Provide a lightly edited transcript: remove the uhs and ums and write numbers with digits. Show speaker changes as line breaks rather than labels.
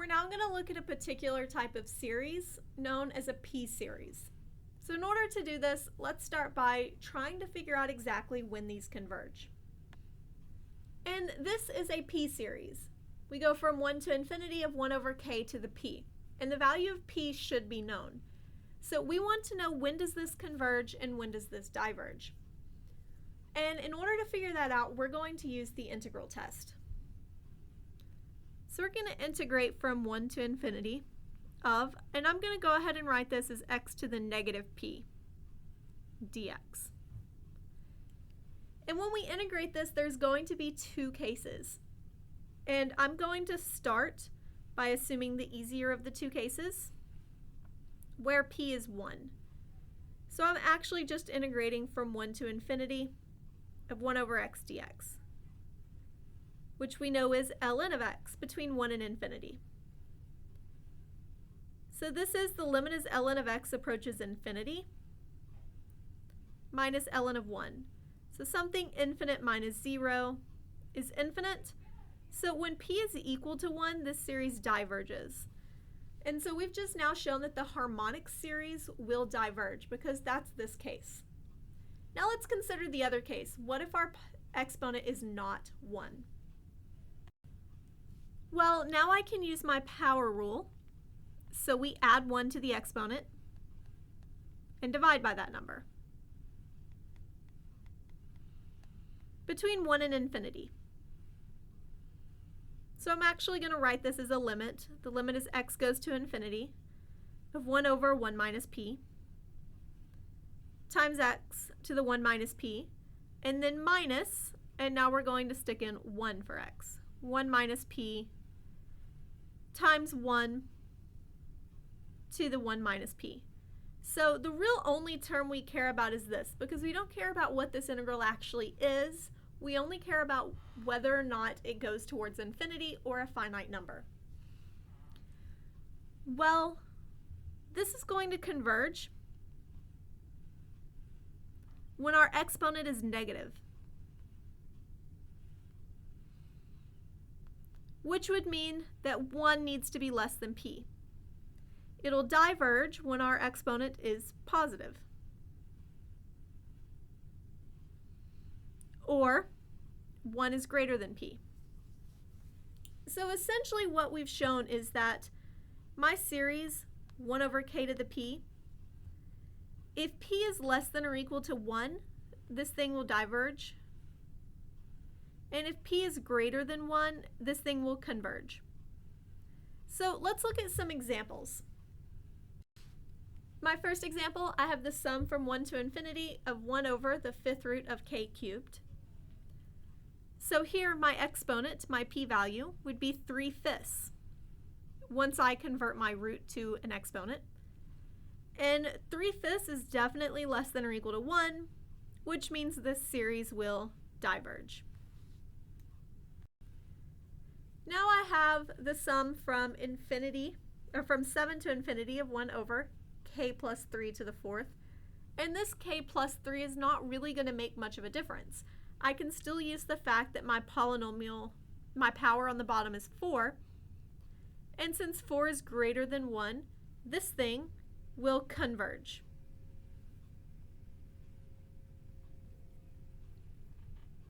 now going to look at a particular type of series known as a p-series. So in order to do this, let's start by trying to figure out exactly when these converge. And this is a p-series. We go from 1 to infinity of 1 over k to the p. And the value of p should be known. So we want to know when does this converge and when does this diverge. And in order to figure that out, we're going to use the integral test. So we're going to integrate from 1 to infinity of, and I'm going to go ahead and write this as x to the negative p dx. And when we integrate this, there's going to be two cases. And I'm going to start by assuming the easier of the two cases, where p is 1. So I'm actually just integrating from 1 to infinity of 1 over x dx, which we know is ln of x between 1 and infinity. So this is the limit as ln of x approaches infinity minus ln of 1. So something infinite minus 0 is infinite. So when p is equal to 1, this series diverges. And so we've just now shown that the harmonic series will diverge because that's this case. Now let's consider the other case. What if our exponent is not 1? Well, now I can use my power rule. So we add 1 to the exponent and divide by that number between 1 and infinity. So I'm actually going to write this as a limit. The limit as x goes to infinity of 1 over 1 minus p times x to the 1 minus p, and then minus, and now we're going to stick in 1 for x. 1 minus p times 1 to the 1 minus p. So the real only term we care about is this, because we don't care about what this integral actually is. We only care about whether or not it goes towards infinity or a finite number. Well, this is going to converge when our exponent is negative, which would mean that 1 needs to be less than p. It'll diverge when our exponent is positive, or 1 is greater than p. So essentially what we've shown is that my series 1 over k to the p, if p is less than or equal to 1, this thing will diverge. And if p is greater than 1, this thing will converge. So let's look at some examples. My first example, I have the sum from 1 to infinity of 1 over the 5th root of k cubed. So here my exponent, my p-value, would be 3/5 once I convert my root to an exponent. And 3/5 is definitely less than or equal to 1, which means this series will diverge. Now I have the sum from infinity, or from 7 to infinity of 1 over k plus 3 to the 4th. And this k plus 3 is not really going to make much of a difference. I can still use the fact that my polynomial, my power on the bottom is 4. And since 4 is greater than 1, this thing will converge.